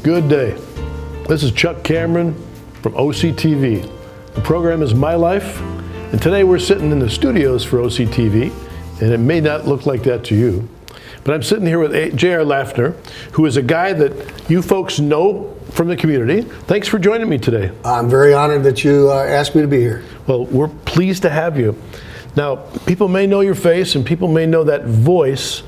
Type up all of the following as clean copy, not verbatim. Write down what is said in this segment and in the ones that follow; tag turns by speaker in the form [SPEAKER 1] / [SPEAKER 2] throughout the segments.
[SPEAKER 1] Good day. This is Chuck Cameron from OCTV. The program is My Life, and today we're sitting in the studios for OCTV, and it may not look like that to you, but I'm sitting here with J.R. Laffner, who is a guy that you folks know from the community. Thanks for joining me today.
[SPEAKER 2] I'm very honored that you asked me to be here.
[SPEAKER 1] Well, we're pleased to have you. Now, people may know your face and people may know that voice,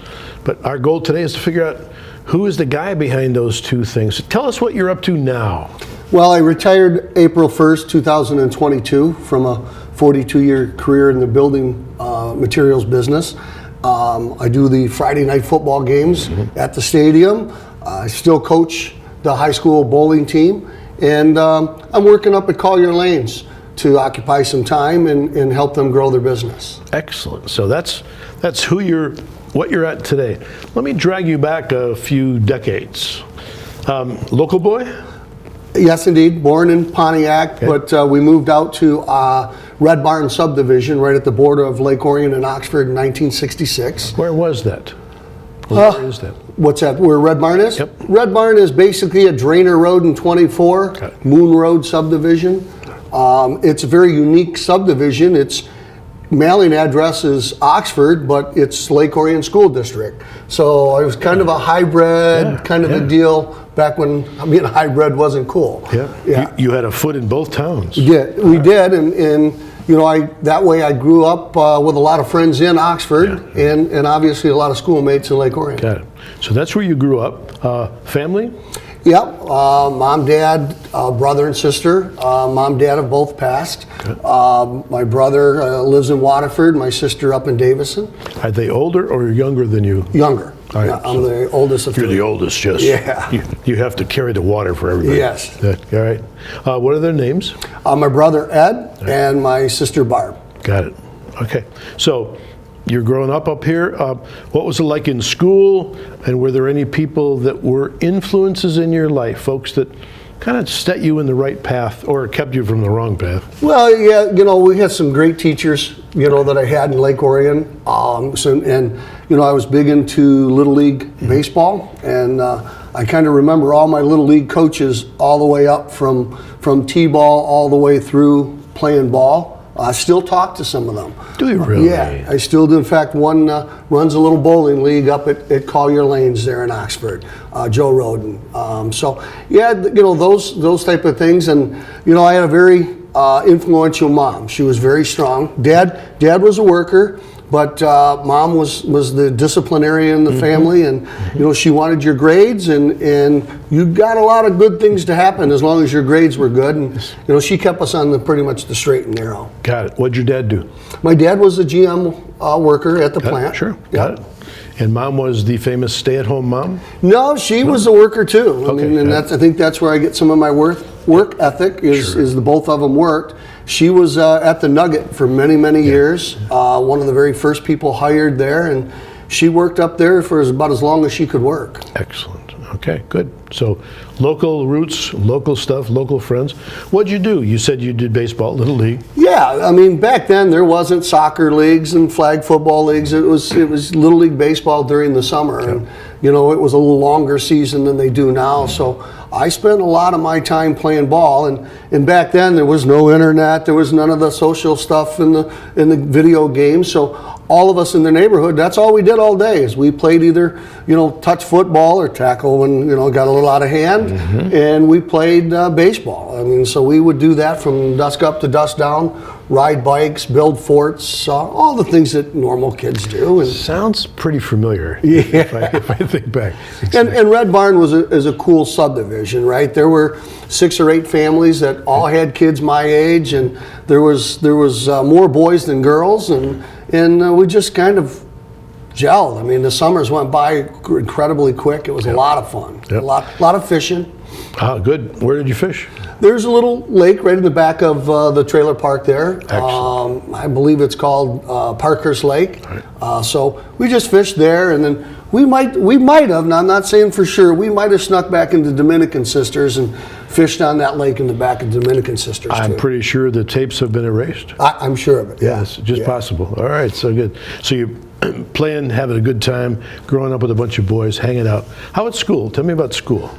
[SPEAKER 1] but our goal today is to figure out who is the guy behind those two things. Tell us what you're up to now.
[SPEAKER 2] Well, I retired April 1st, 2022 from a 42-year career in the building materials business. I do the Friday night football games at the stadium. I still coach the high school bowling team, and I'm working up at Collier Lanes to occupy some time and help them grow their business.
[SPEAKER 1] Excellent. So that's what you're at today. Let me drag you back a few decades. Local boy?
[SPEAKER 2] Yes, indeed. Born in Pontiac, okay. But we moved out to Red Barn subdivision right at the border of Lake Orion and Oxford in 1966.
[SPEAKER 1] Where was that? Where is that?
[SPEAKER 2] What's that? Where Red Barn is?
[SPEAKER 1] Yep.
[SPEAKER 2] Red Barn is basically a drainer road in 24, okay. Moon Road subdivision. It's a very unique subdivision. Its mailing address is Oxford, but it's Lake Orion School District. So it was kind of a hybrid a deal back when being a hybrid wasn't cool.
[SPEAKER 1] Yeah. You had a foot in both towns.
[SPEAKER 2] Yeah, we did, and you know, that way I grew up with a lot of friends in Oxford, and obviously a lot of schoolmates in Lake Orion.
[SPEAKER 1] Got it. So that's where you grew up. Family?
[SPEAKER 2] Yep. Mom, dad, brother and sister. Mom, dad have both passed. Okay. My brother lives in Waterford. My sister up in Davison.
[SPEAKER 1] Are they older or younger than you?
[SPEAKER 2] Younger.
[SPEAKER 1] All right,
[SPEAKER 2] yeah, I'm the oldest of
[SPEAKER 1] You're
[SPEAKER 2] three.
[SPEAKER 1] the oldest, just.
[SPEAKER 2] Yeah.
[SPEAKER 1] You have to carry the water for everybody.
[SPEAKER 2] Yes.
[SPEAKER 1] Yeah, all right. What are their names?
[SPEAKER 2] My brother Ed and my sister Barb.
[SPEAKER 1] Got it. Okay. So you're growing up here. What was it like in school? And were there any people that were influences in your life, folks that kind of set you in the right path or kept you from the wrong path?
[SPEAKER 2] Well, yeah, you know, we had some great teachers, you know, that I had in Lake Orion. And, you know, I was big into Little League baseball. And I kind of remember all my Little League coaches all the way up from T-ball all the way through playing ball. I still talk to some of them.
[SPEAKER 1] Do you really?
[SPEAKER 2] Yeah, I still do. In fact, one runs a little bowling league up at Collier Lanes there in Oxford, Joe Roden. So, yeah, you know, those type of things. And, you know, I had a very influential mom. She was very strong. Dad was a worker, but mom was the disciplinarian in the family, and you know, she wanted your grades, and you got a lot of good things to happen as long as your grades were good. And you know, she kept us on pretty much the straight and narrow.
[SPEAKER 1] Got it. What'd your dad do?
[SPEAKER 2] My dad was a GM worker at the plant.
[SPEAKER 1] Sure. Got it. And mom was the famous stay-at-home mom?
[SPEAKER 2] No, she was a worker too. I mean, and I think that's where I get some of my work ethic is the both of them worked. She was at the Nugget for many years. One of the very first people hired there, and she worked up there for about as long as she could work.
[SPEAKER 1] Excellent. Okay, good. So local roots, local stuff, local friends. What'd you do? You said you did baseball, Little League.
[SPEAKER 2] Yeah, I mean, back then there wasn't soccer leagues and flag football leagues. It was Little League baseball during the summer, and you know, it was a little longer season than they do now. So I spent a lot of my time playing ball, and back then there was no internet, there was none of the social stuff in the video games. So all of us in the neighborhood, that's all we did all day, is we played either, you know, touch football or tackle when, you know, got a little out of hand, and we played baseball. I mean, so we would do that from dusk up to dusk down, ride bikes, build forts, all the things that normal kids do. And
[SPEAKER 1] sounds pretty familiar.
[SPEAKER 2] Yeah.
[SPEAKER 1] If I think back. Exactly.
[SPEAKER 2] And Red Barn is a cool subdivision, right? There were 6 or 8 families that all had kids my age, and there was more boys than girls, and we just kind of gelled. I mean, the summers went by incredibly quick. It was a lot of fun. A lot of fishing.
[SPEAKER 1] Ah, good. Where did you fish?
[SPEAKER 2] There's a little lake right in the back of the trailer park there.
[SPEAKER 1] Excellent.
[SPEAKER 2] I believe it's called Parkhurst Lake.
[SPEAKER 1] Right.
[SPEAKER 2] So we just fished there, and then we might have, and I'm not saying for sure, we might have snuck back into Dominican Sisters and fished on that lake in the back of Dominican Sisters
[SPEAKER 1] I'm
[SPEAKER 2] too.
[SPEAKER 1] pretty sure the tapes have been erased.
[SPEAKER 2] I'm sure of it.
[SPEAKER 1] Yes, just possible. All right, so good. So you playing, having a good time, growing up with a bunch of boys, hanging out. How about school? Tell me about school.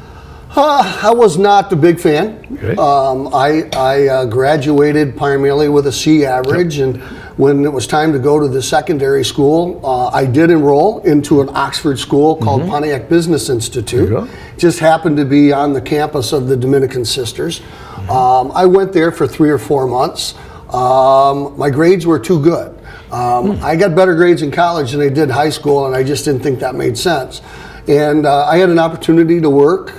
[SPEAKER 2] I was not the big fan.
[SPEAKER 1] Okay.
[SPEAKER 2] I graduated primarily with a C average, and when it was time to go to the secondary school, I did enroll into an Oxford school called Pontiac Business Institute.
[SPEAKER 1] There you go.
[SPEAKER 2] Just happened to be on the campus of the Dominican Sisters. I went there for 3 or 4 months. My grades were too good. I got better grades in college than I did high school, and I just didn't think that made sense. And I had an opportunity to work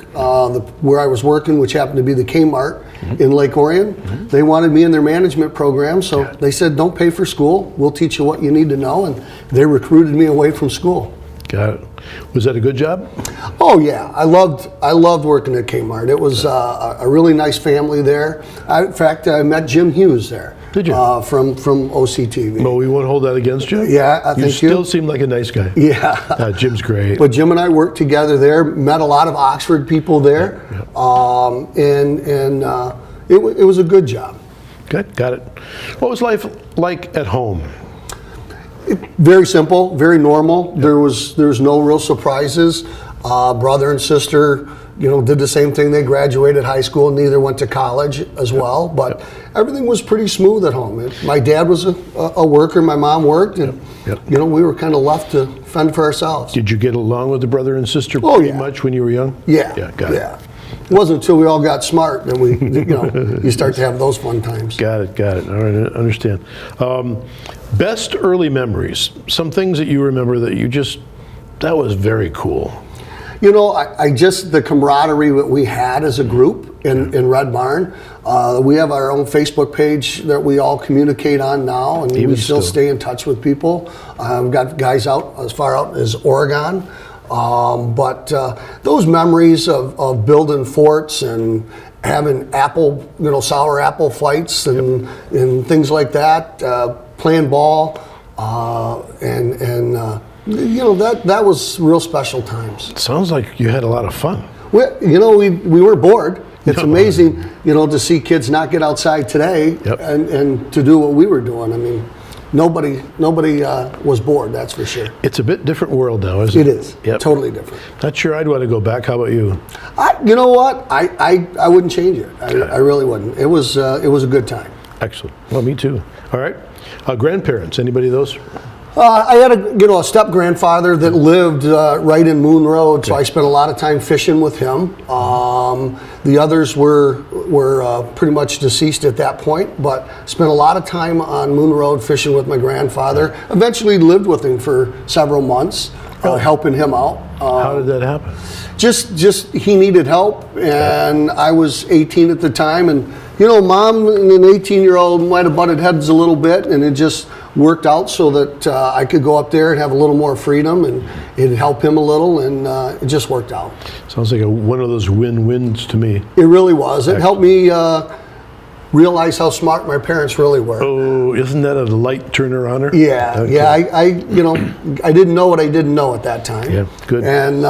[SPEAKER 2] where I was working, which happened to be the Kmart in Lake Orion. They wanted me in their management program, so they said, don't pay for school. We'll teach you what you need to know. And they recruited me away from school.
[SPEAKER 1] Got it. Was that a good job?
[SPEAKER 2] Oh yeah, I loved working at Kmart. It was a really nice family there. In fact, I met Jim Hughes there.
[SPEAKER 1] Did you?
[SPEAKER 2] From OCTV.
[SPEAKER 1] Well, we won't hold that against you.
[SPEAKER 2] Yeah, I think
[SPEAKER 1] you still seem like a nice guy.
[SPEAKER 2] Yeah.
[SPEAKER 1] Jim's great.
[SPEAKER 2] But Jim and I worked together there. Met a lot of Oxford people there, it was a good job.
[SPEAKER 1] Good, got it. What was life like at home?
[SPEAKER 2] Very simple, very normal. There was no real surprises. Brother and sister, did the same thing. They graduated high school. Neither went to college as well, but everything was pretty smooth at home. My dad was a worker. My mom worked, and we were kind of left to fend for ourselves.
[SPEAKER 1] Did you get along with the brother and sister much when you were young?
[SPEAKER 2] Yeah,
[SPEAKER 1] yeah, got it.
[SPEAKER 2] It wasn't until we all got smart that we, you start to have those fun times.
[SPEAKER 1] Got it. All right, I understand. Best early memories. Some things that you remember that was very cool.
[SPEAKER 2] The camaraderie that we had as a group in Red Barn. We have our own Facebook page that we all communicate on now, and we still stay in touch with people. We've got guys out as far out as Oregon. But those memories of building forts and having sour apple fights and things like that, playing ball, that was real special times.
[SPEAKER 1] Sounds like you had a lot of fun.
[SPEAKER 2] We were bored. It's amazing, to see kids not get outside today and to do what we were doing. I mean, nobody was bored, that's for sure.
[SPEAKER 1] It's a bit different world now, isn't it?
[SPEAKER 2] It is. Yep. Totally different.
[SPEAKER 1] Not sure I'd want to go back. How about you?
[SPEAKER 2] You know what? I wouldn't change it. I really wouldn't. It was a good time.
[SPEAKER 1] Excellent. Well, me too. All right. Grandparents, anybody of those?
[SPEAKER 2] I had a step grandfather that lived right in Moon Road, so I spent a lot of time fishing with him. The others were pretty much deceased at that point, but spent a lot of time on Moon Road fishing with my grandfather. Eventually lived with him for several months, helping him out.
[SPEAKER 1] How did that happen?
[SPEAKER 2] Just he needed help, and I was 18 at the time, and Mom and an 18-year-old might have butted heads a little bit, and it just worked out so that I could go up there and have a little more freedom, and it'd help him a little, and it just worked out.
[SPEAKER 1] Sounds like one of those win-wins to me.
[SPEAKER 2] It really was. It helped me realize how smart my parents really were.
[SPEAKER 1] Oh, isn't that a light turner on her?
[SPEAKER 2] Yeah, okay. Yeah. I didn't know what I didn't know at that time.
[SPEAKER 1] Yeah, good.
[SPEAKER 2] And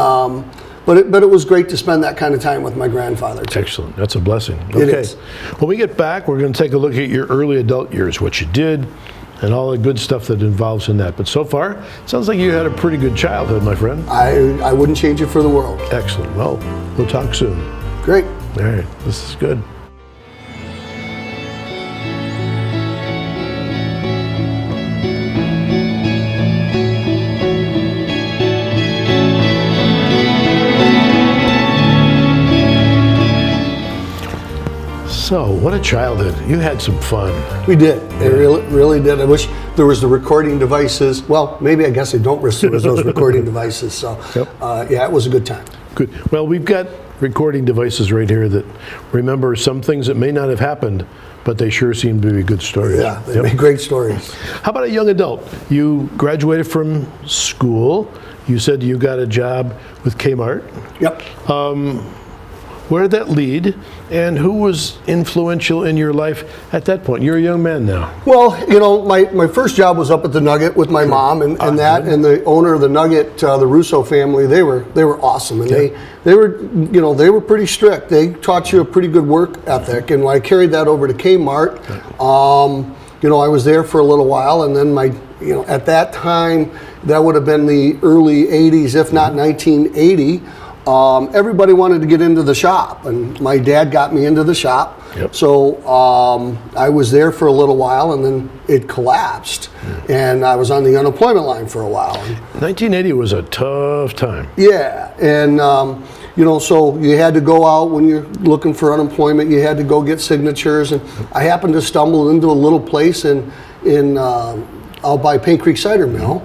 [SPEAKER 2] but it was great to spend that kind of time with my grandfather too.
[SPEAKER 1] Excellent. That's a blessing. Okay.
[SPEAKER 2] It is.
[SPEAKER 1] When we get back, we're going to take a look at your early adult years, what you did, and all the good stuff that involves in that. But so far, it sounds like you had a pretty good childhood, my friend.
[SPEAKER 2] I wouldn't change it for the world.
[SPEAKER 1] Excellent. Well, we'll talk soon.
[SPEAKER 2] Great.
[SPEAKER 1] All right. This is good. So, what a childhood. You had some fun.
[SPEAKER 2] We did. They really did. I wish there was the recording devices. Well, maybe I guess I don't wish there was those recording devices. So, it was a good time.
[SPEAKER 1] Good. Well, we've got recording devices right here that remember some things that may not have happened, but they sure seem to be good stories.
[SPEAKER 2] Yeah, they make great stories.
[SPEAKER 1] How about a young adult? You graduated from school. You said you got a job with Kmart.
[SPEAKER 2] Yep.
[SPEAKER 1] Where did that lead, and who was influential in your life at that point? You're a young man now.
[SPEAKER 2] Well, my first job was up at the Nugget with my mom, and the owner of the Nugget, the Russo family, they were awesome, and they were pretty strict. They taught you a pretty good work ethic, and when I carried that over to Kmart, I was there for a little while, and then at that time, that would have been the early '80s, if not 1980. everybody wanted to get into the shop, and my dad got me into the shop.
[SPEAKER 1] Yep.
[SPEAKER 2] So I was there for a little while, and then it collapsed, and I was on the unemployment line for a while.
[SPEAKER 1] 1980 was a tough time.
[SPEAKER 2] Yeah, and so you had to go out when you're looking for unemployment. You had to go get signatures, and I happened to stumble into a little place in out by Paint Creek Cider Mill,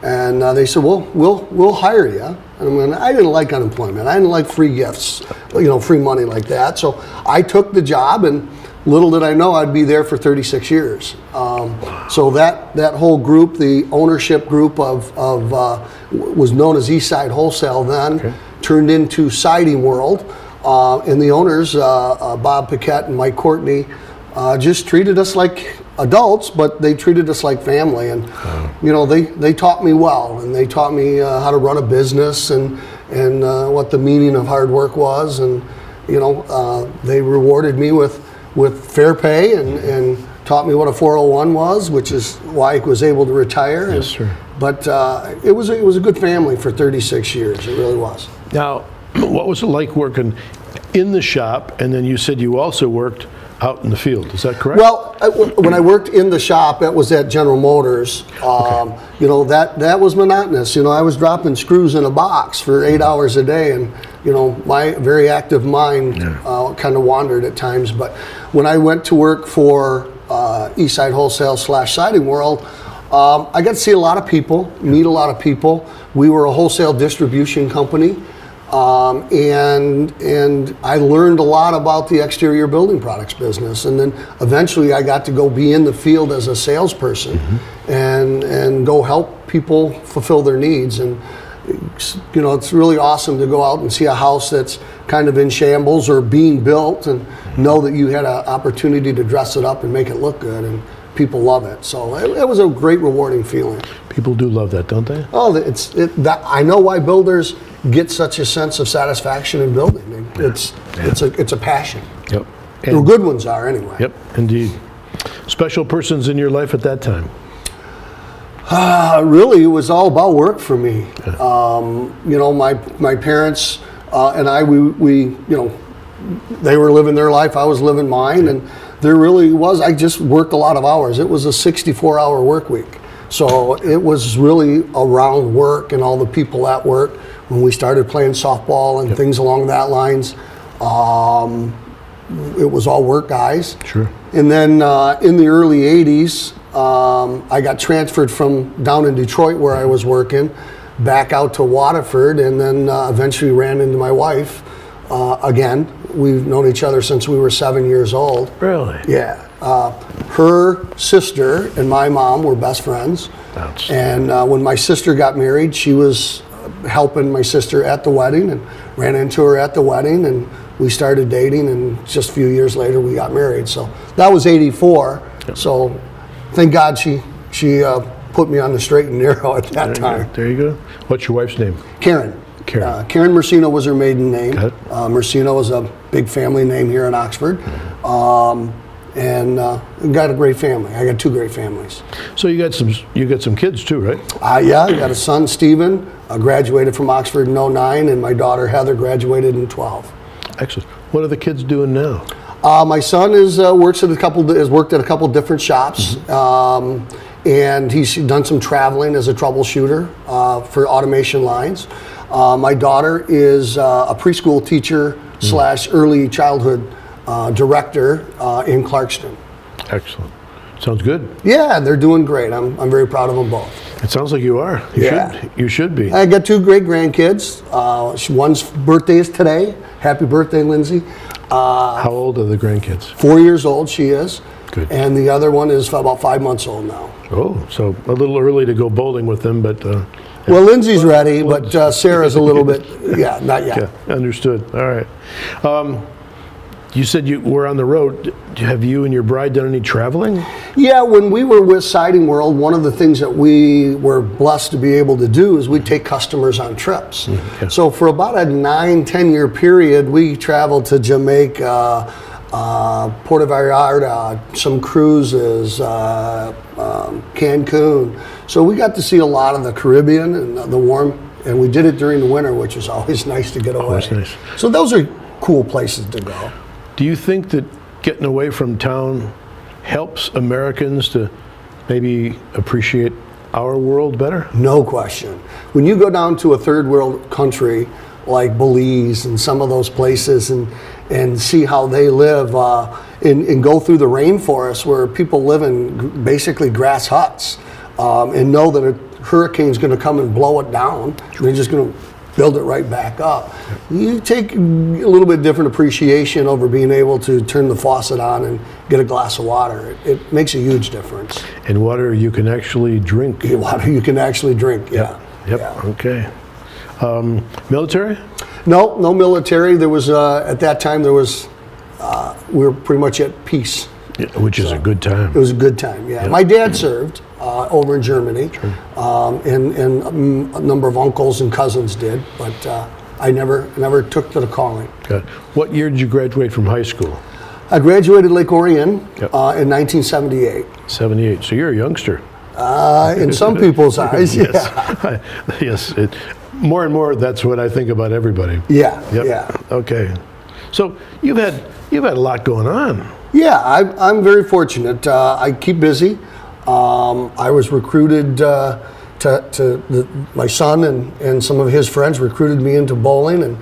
[SPEAKER 2] and they said, "Well, we'll hire you." And I didn't like unemployment. I didn't like free gifts, free money like that. So I took the job, and little did I know I'd be there for 36 years. So that whole group, the ownership group was known as Eastside Wholesale then,
[SPEAKER 1] okay,
[SPEAKER 2] turned into Siding World, and the owners, Bob Paquette and Mike Courtney, just treated us like adults, but they treated us like family, and they taught me well, and they taught me how to run a business and what the meaning of hard work was, and they rewarded me with fair pay and taught me what a 401 was, which is why I was able to retire.
[SPEAKER 1] Yes, sir.
[SPEAKER 2] But it was a good family for 36 years. It really was.
[SPEAKER 1] Now, what was it like working in the shop, and then you said you also worked out in the field? Is that correct?
[SPEAKER 2] Well, when I worked in the shop, that was at General Motors.
[SPEAKER 1] Okay.
[SPEAKER 2] That was monotonous. I was dropping screws in a box for 8 hours a day, and my very active mind kind of wandered at times. But when I went to work for Eastside Wholesale / Siding World, I got to see a lot of people, meet a lot of people. We were a wholesale distribution company. And I learned a lot about the exterior building products business, and then eventually I got to go be in the field as a salesperson, and go help people fulfill their needs. And it's really awesome to go out and see a house that's kind of in shambles or being built, and know that you had an opportunity to dress it up and make it look good, and people love it. So it was a great, rewarding feeling.
[SPEAKER 1] People do love that, don't they?
[SPEAKER 2] Oh, I know why builders get such a sense of satisfaction in building. It's a passion.
[SPEAKER 1] Yep.
[SPEAKER 2] The good ones are anyway.
[SPEAKER 1] Yep, indeed. Special persons in your life at that time?
[SPEAKER 2] Really, it was all about work for me. My parents and I, we they were living their life, I was living mine, and there really was. I just worked a lot of hours. It was a 64-hour work week, so it was really around work and all the people at work. When we started playing softball and things along that lines, it was all work guys. Sure. And then in the early 80s, I got transferred from down in Detroit where I was working back out to Waterford, and then eventually ran into my wife again. We've known each other since we were 7 years old.
[SPEAKER 1] Really?
[SPEAKER 2] Yeah. Her sister and my mom were best friends. And when my sister got married, she was helping my sister at the wedding, and ran into her at the wedding, and we started dating, and just a few years later we got married. So that was 84. Yep. So thank God she put me on the straight and narrow at that time.
[SPEAKER 1] There you go. What's your wife's name?
[SPEAKER 2] Karen. Karen Mercino was her maiden name. Mercino is a big family name here in Oxford. And got a great family. I got two great families.
[SPEAKER 1] So you got some kids too, right?
[SPEAKER 2] Yeah, I got a son, Stephen, graduated from Oxford in 09, and my daughter Heather graduated in 12.
[SPEAKER 1] Excellent. What are the kids doing now?
[SPEAKER 2] My son has worked at a couple different shops, and he's done some traveling as a troubleshooter for automation lines. My daughter is a preschool teacher / early childhood director in Clarkston.
[SPEAKER 1] Excellent. Sounds good.
[SPEAKER 2] Yeah, they're doing great. I'm very proud of them both.
[SPEAKER 1] It sounds like you are. You should be.
[SPEAKER 2] I got two great grandkids. One's birthday is today. Happy birthday, Lindsay.
[SPEAKER 1] How old are the grandkids?
[SPEAKER 2] 4 years old, she is.
[SPEAKER 1] Good.
[SPEAKER 2] And the other one is about 5 months old now.
[SPEAKER 1] Oh, so a little early to go bowling with them, but...
[SPEAKER 2] well, Lindsay's ready, but Sarah's a little bit, not yet.
[SPEAKER 1] Yeah, understood. All right. You said you were on the road. Have you and your bride done any traveling? Yeah,
[SPEAKER 2] when we were with Siding World, one of the things that we were blessed to be able to do is we'd take customers on trips. Okay. So for about a 9-10 year period, we traveled to Jamaica, Puerto Vallarta, some cruises, Cancun. So we got to see a lot of the Caribbean and the warm And we did it during the winter, which was always nice to get away.
[SPEAKER 1] Always nice.
[SPEAKER 2] So those are cool places to go.
[SPEAKER 1] Do you think that getting away from town helps Americans to maybe appreciate our world better?
[SPEAKER 2] No question. When you go down to a third world country like Belize and some of those places and see how they live and go through the rainforest where people live in basically grass huts and know that a hurricane's going to come and blow it down, they're just going to build it right back up. You take a little bit different appreciation over being able to turn the faucet on and get a glass of water. It makes a huge difference.
[SPEAKER 1] And water you can actually drink.
[SPEAKER 2] Water you can actually drink, yeah.
[SPEAKER 1] Yep.
[SPEAKER 2] Yeah.
[SPEAKER 1] Okay. Military?
[SPEAKER 2] No military. There was at that time there was we were pretty much at peace.
[SPEAKER 1] Yeah, which is a good time.
[SPEAKER 2] It was a good time. Yeah. My dad served over in Germany, and a number of uncles and cousins did, but I never took to the calling.
[SPEAKER 1] Good. What year did you graduate from high school?
[SPEAKER 2] I graduated Lake Orion in 1978.
[SPEAKER 1] 78. So you're a youngster.
[SPEAKER 2] In some people's eyes,
[SPEAKER 1] Yes.
[SPEAKER 2] yeah.
[SPEAKER 1] Yes. More and more, that's what I think about everybody.
[SPEAKER 2] Yeah,
[SPEAKER 1] Yep.
[SPEAKER 2] yeah.
[SPEAKER 1] Okay. So you've had a lot going on.
[SPEAKER 2] Yeah, I'm very fortunate. I keep busy. I was recruited my son and some of his friends recruited me into bowling and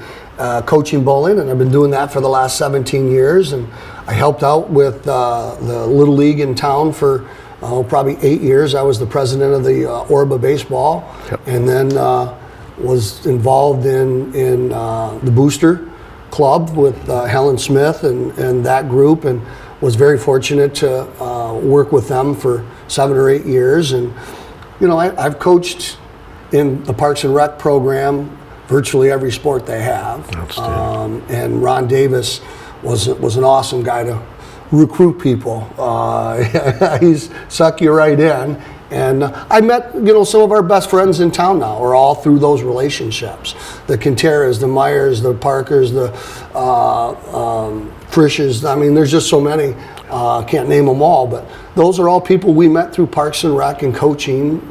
[SPEAKER 2] coaching bowling, and I've been doing that for the last 17 years. And I helped out with the Little League in town for probably 8 years. I was the president of the Orba baseball, and then was involved in the Booster Club with Helen Smith and that group, and was very fortunate to work with them for 7 or 8 years. And I've coached in the Parks and Rec program virtually every sport they have. And Ron Davis was an awesome guy to recruit people. He's suck you right in. And I met, some of our best friends in town now are all through those relationships. The Quinteras, the Myers, the Parkers, the Frisches. I mean, there's just so many. Can't name them all, but those are all people we met through Parks and Rec and coaching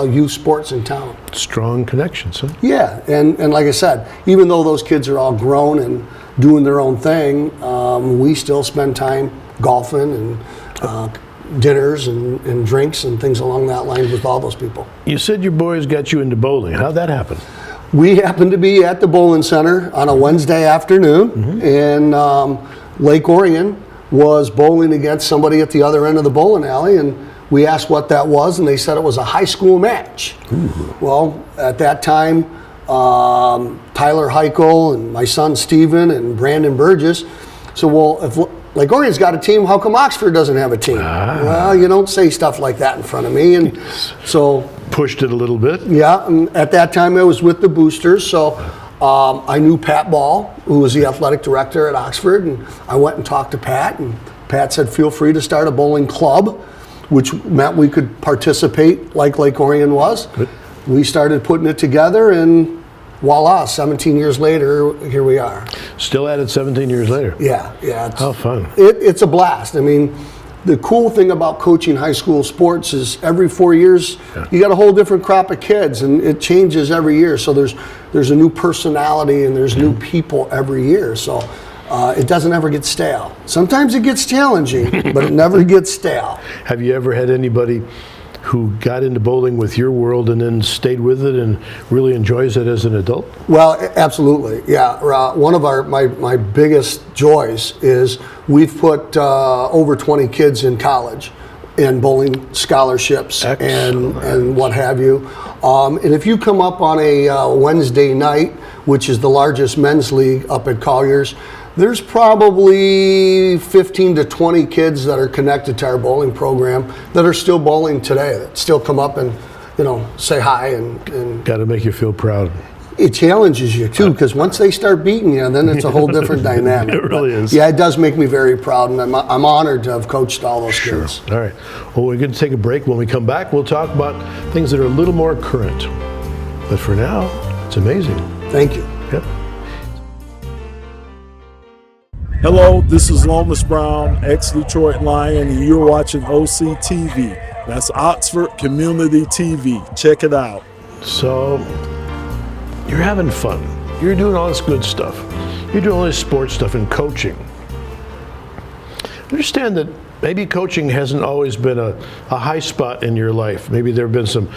[SPEAKER 2] youth sports in town.
[SPEAKER 1] Strong connections, huh?
[SPEAKER 2] Yeah, and like I said, even though those kids are all grown and doing their own thing, we still spend time golfing and dinners and drinks and things along that line with all those people.
[SPEAKER 1] You said your boys got you into bowling. How'd that happen?
[SPEAKER 2] We happened to be at the bowling center on a Wednesday afternoon, and Lake Orion was bowling against somebody at the other end of the bowling alley, and we asked what that was, and they said it was a high school match. Ooh. Well, at that time, Tyler Heichel and my son Steven and Brandon Burgess said, well, if Lake Orion's got a team, how come Oxford doesn't have a team? Well, you don't say stuff like that in front of me. And so
[SPEAKER 1] pushed it a little bit.
[SPEAKER 2] Yeah, and at that time I was with the Boosters, so I knew Pat Ball, who was the athletic director at Oxford, and I went and talked to Pat, and Pat said, feel free to start a bowling club, which meant we could participate like Lake Orion was. Good. We started putting it together, and voila, 17 years later, here we are.
[SPEAKER 1] Still at it 17 years later.
[SPEAKER 2] Yeah.
[SPEAKER 1] How fun.
[SPEAKER 2] It's a blast. I mean, the cool thing about coaching high school sports is every 4 years, you got a whole different crop of kids, and it changes every year. So there's a new personality and there's new people every year. So it doesn't ever get stale. Sometimes it gets challenging, but it never gets stale.
[SPEAKER 1] Have you ever had anybody who got into bowling with your world and then stayed with it and really enjoys it as an adult?
[SPEAKER 2] Well, absolutely, yeah. One of my biggest joys is we've put over 20 kids in college in bowling scholarships and what have you. And if you come up on a Wednesday night, which is the largest men's league up at Collier's, there's probably 15 to 20 kids that are connected to our bowling program that are still bowling today, that still come up and, say hi and
[SPEAKER 1] got to make you feel proud.
[SPEAKER 2] It challenges you too, because once they start beating you, then it's a whole different dynamic.
[SPEAKER 1] It really is.
[SPEAKER 2] Yeah, it does make me very proud, and I'm honored to have coached all those kids.
[SPEAKER 1] All right. Well, we're going to take a break. When we come back, we'll talk about things that are a little more current. But for now, it's amazing.
[SPEAKER 2] Thank you.
[SPEAKER 1] Yep.
[SPEAKER 3] Hello, this is Lomas Brown, ex-Detroit Lion, and you're watching OCTV. That's Oxford Community TV. Check it out.
[SPEAKER 1] So, you're having fun. You're doing all this good stuff. You're doing all this sports stuff and coaching. Understand that maybe coaching hasn't always been a high spot in your life. Maybe there have been some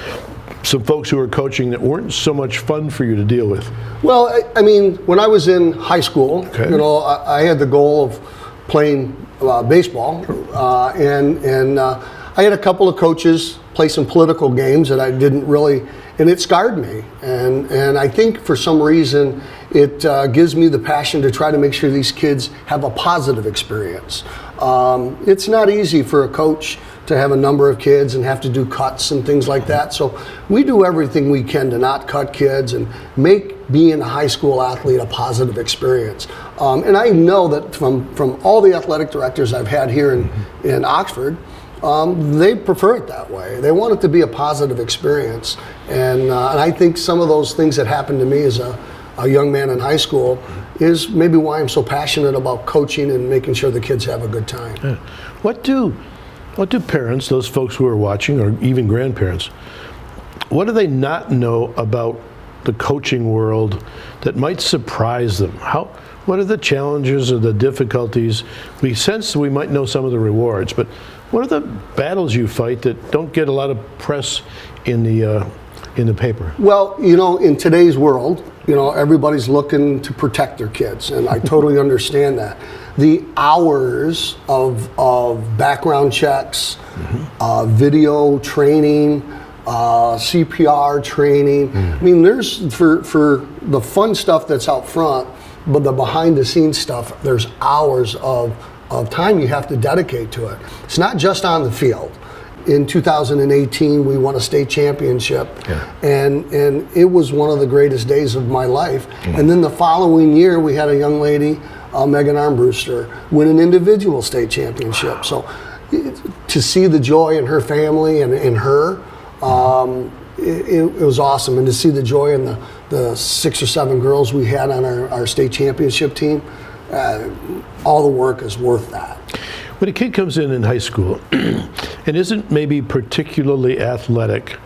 [SPEAKER 1] folks who were coaching that weren't so much fun for you to deal with.
[SPEAKER 2] Well, I mean, when I was in high school, I had the goal of playing baseball, and I had a couple of coaches play some political games that I didn't really, and it scarred me. And I think for some reason it gives me the passion to try to make sure these kids have a positive experience. It's not easy for a coach to have a number of kids and have to do cuts and things like that. So we do everything we can to not cut kids and make being a high school athlete a positive experience. And I know that from all the athletic directors I've had here in Oxford, they prefer it that way. They want it to be a positive experience. And I think some of those things that happened to me as a young man in high school is maybe why I'm so passionate about coaching and making sure the kids have a good time.
[SPEAKER 1] Yeah. What do parents, those folks who are watching, or even grandparents, what do they not know about the coaching world that might surprise them? What are the challenges or the difficulties? We sense we might know some of the rewards, but what are the battles you fight that don't get a lot of press in the paper? Well,
[SPEAKER 2] in today's world, everybody's looking to protect their kids, and I totally understand that. The hours of background checks, video training, CPR training. I mean, there's for the fun stuff that's out front, but the behind the scenes stuff, there's hours of time you have to dedicate to it. It's not just on the field. In 2018, we won a state championship, and it was one of the greatest days of my life. And then the following year, we had a young lady, Megan Armbruster, win an individual state championship. So to see the joy in her family and in her, it was awesome. And to see the joy in the 6 or 7 girls we had on our state championship team, all the work is worth that.
[SPEAKER 1] When a kid comes in high school and isn't maybe particularly athletic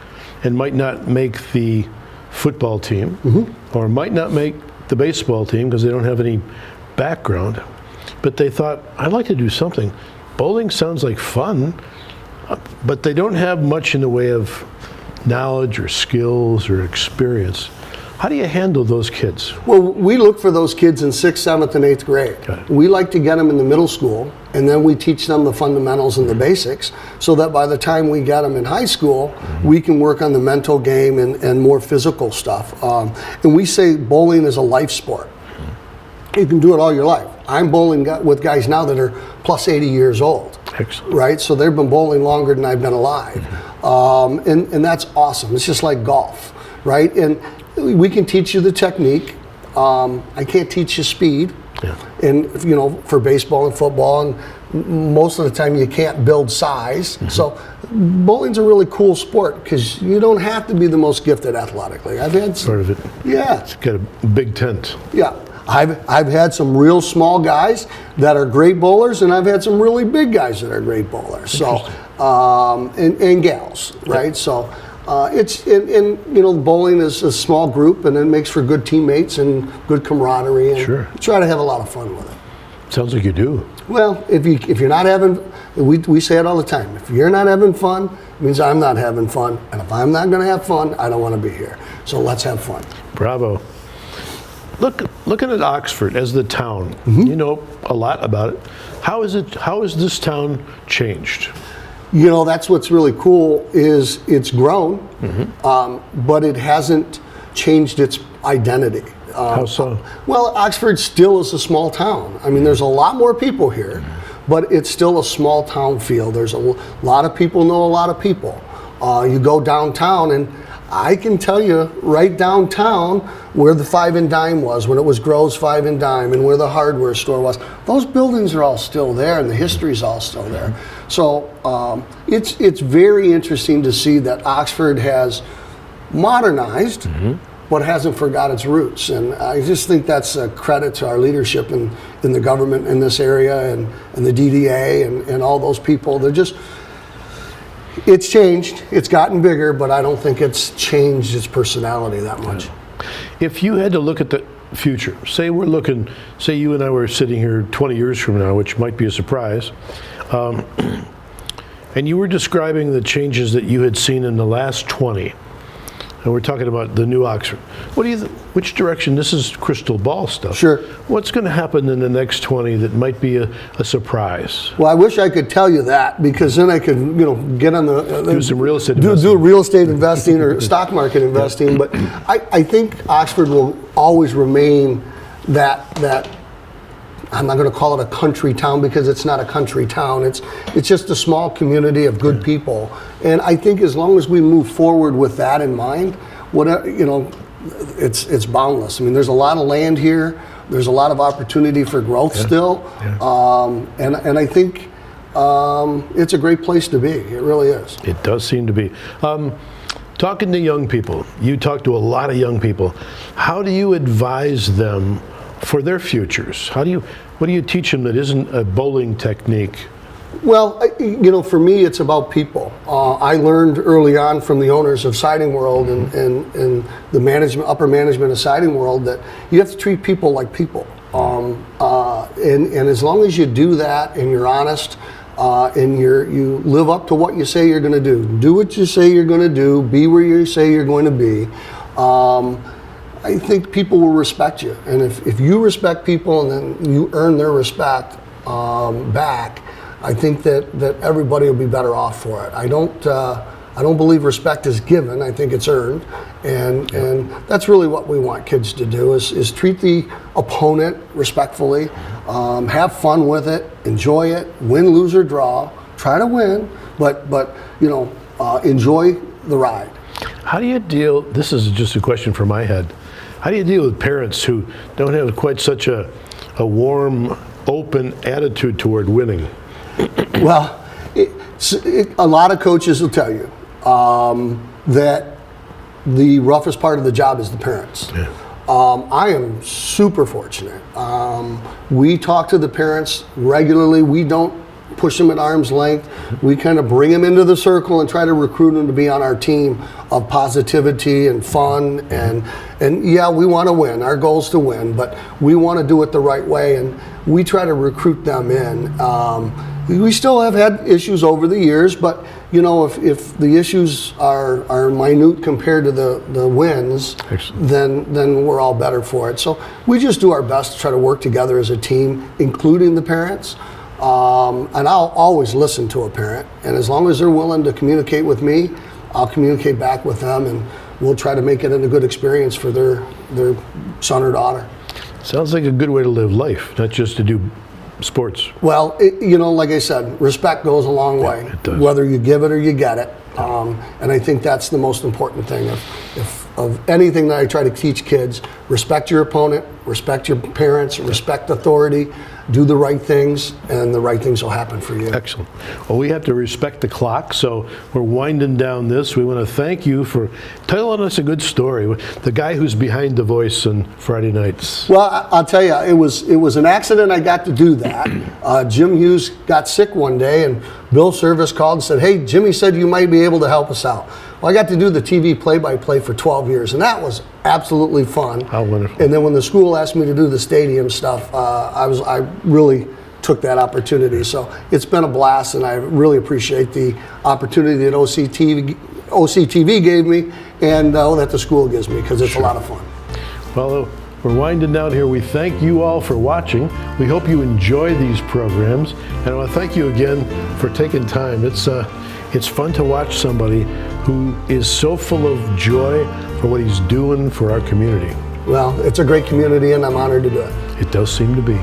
[SPEAKER 1] and might not make the football team or might not make the baseball team because they don't have any background, but they thought, I'd like to do something. Bowling sounds like fun, but they don't have much in the way of knowledge or skills or experience. How do you handle those kids?
[SPEAKER 2] Well, we look for those kids in 6th, 7th, and 8th grade. We like to get them in the middle school, and then we teach them the fundamentals and the basics, so that by the time we get them in high school, we can work on the mental game and more physical stuff. And we say bowling is a life sport. You can do it all your life. I'm bowling with guys now that are plus 80 years old.
[SPEAKER 1] Excellent.
[SPEAKER 2] Right? So they've been bowling longer than I've been alive. And that's awesome. It's just like golf, right? And we can teach you the technique. I can't teach you speed. And for baseball and football, and most of the time you can't build size. So bowling's a really cool sport because you don't have to be the most gifted athletically. I've had
[SPEAKER 1] part of it.
[SPEAKER 2] Yeah.
[SPEAKER 1] It's got a big tent.
[SPEAKER 2] Yeah. I've had some real small guys that are great bowlers, and I've had some really big guys that are great bowlers. So and gals, right? So bowling is a small group, and it makes for good teammates and good camaraderie. And try to have a lot of fun with it.
[SPEAKER 1] Sounds like you do.
[SPEAKER 2] Well, if you're not having, we say it all the time. If you're not having fun, it means I'm not having fun, and if I'm not going to have fun, I don't want to be here. So let's have fun.
[SPEAKER 1] Bravo. Looking at Oxford as the town, you know a lot about it. How has this town changed?
[SPEAKER 2] That's what's really cool is it's grown, but it hasn't changed its identity.
[SPEAKER 1] How so?
[SPEAKER 2] Well, Oxford still is a small town. I mean, there's a lot more people here, but it's still a small town feel. There's a lot of people know a lot of people. You go downtown, and I can tell you right downtown where the 5 and Dime was, when it was Grove's 5 and Dime, and where the hardware store was. Those buildings are all still there, and the history's all still there. So it's very interesting to see that Oxford has modernized, but hasn't forgot its roots. And I just think that's a credit to our leadership in the government in this area, and the DDA and all those people. They're just, it's changed, it's gotten bigger, but I don't think it's changed its personality that much.
[SPEAKER 1] If you had to look at the future, say you and I were sitting here 20 years from now, which might be a surprise, and you were describing the changes that you had seen in the last 20, and we're talking about the new Oxford. Which direction? This is crystal ball stuff.
[SPEAKER 2] Sure.
[SPEAKER 1] What's going to happen in the next 20 that might be a surprise?
[SPEAKER 2] Well, I wish I could tell you that, because then I could, get on the
[SPEAKER 1] Do some real estate
[SPEAKER 2] do
[SPEAKER 1] investing.
[SPEAKER 2] real estate investing or stock market investing. But I think Oxford will always remain that. I'm not going to call it a country town, because it's not a country town. It's just a small community of good people. And I think as long as we move forward with that in mind, it's boundless. I mean, there's a lot of land here. There's a lot of opportunity for growth still. Yeah. And I think it's a great place to be. It really is.
[SPEAKER 1] It does seem to be. Talking to young people, you talk to a lot of young people. How do you advise them for their futures? What do you teach them that isn't a bowling technique?
[SPEAKER 2] Well, for me, it's about people. I learned early on from the owners of Siding World and the upper management of Siding World, that you have to treat people like people. And as long as you do that, and you're honest, and you live up to what you say you're going to do what you say you're going to do, be where you say you're going to be, I think people will respect you. And if you respect people and then you earn their respect back, I think that everybody will be better off for it. I don't believe respect is given. I think it's earned, and that's really what we want kids to do: is treat the opponent respectfully, have fun with it, enjoy it, win, lose or draw. Try to win, but enjoy the ride.
[SPEAKER 1] How do you deal? This is just a question from my head. How do you deal with parents who don't have quite such a warm, open attitude toward winning?
[SPEAKER 2] Well, a lot of coaches will tell you that the roughest part of the job is the parents. Yeah. I am super fortunate. We talk to the parents regularly. We don't push them at arm's length. We kind of bring them into the circle and try to recruit them to be on our team of positivity and fun. And yeah, we want to win. Our goal is to win, but we want to do it the right way. And we try to recruit them in. We still have had issues over the years, but if the issues are minute compared to the wins, then we're all better for it. So we just do our best to try to work together as a team, including the parents. And I'll always listen to a parent, and as long as they're willing to communicate with me, I'll communicate back with them, and we'll try to make it a good experience for their son or daughter.
[SPEAKER 1] Sounds like a good way to live life, not just to do sports.
[SPEAKER 2] Well, like I said, respect goes a long way.
[SPEAKER 1] It does.
[SPEAKER 2] Whether you give it or you get it. And I think that's the most important thing of anything that I try to teach kids. Respect your opponent, respect your parents, respect authority, do the right things, and the right things will happen for you.
[SPEAKER 1] Excellent. Well, we have to respect the clock, so we're winding down this. We want to thank you for telling us a good story. The guy who's behind the voice on Friday nights.
[SPEAKER 2] Well, I'll tell you, it was an accident I got to do that. Jim Hughes got sick one day, and Bill Service called and said, "Hey, Jimmy said you might be able to help us out." Well, I got to do the TV play-by-play for 12 years, and that was absolutely fun.
[SPEAKER 1] How wonderful.
[SPEAKER 2] And then when the school asked me to do the stadium stuff, I really took that opportunity. So it's been a blast, and I really appreciate the opportunity that OCTV gave me, and that the school gives me, because it's a lot of fun.
[SPEAKER 1] Well, we're winding down here. We thank you all for watching. We hope you enjoy these programs, and I want to thank you again for taking time. It's fun to watch somebody who is so full of joy for what he's doing for our community.
[SPEAKER 2] Well, it's a great community, and I'm honored to do it.
[SPEAKER 1] It does seem to be.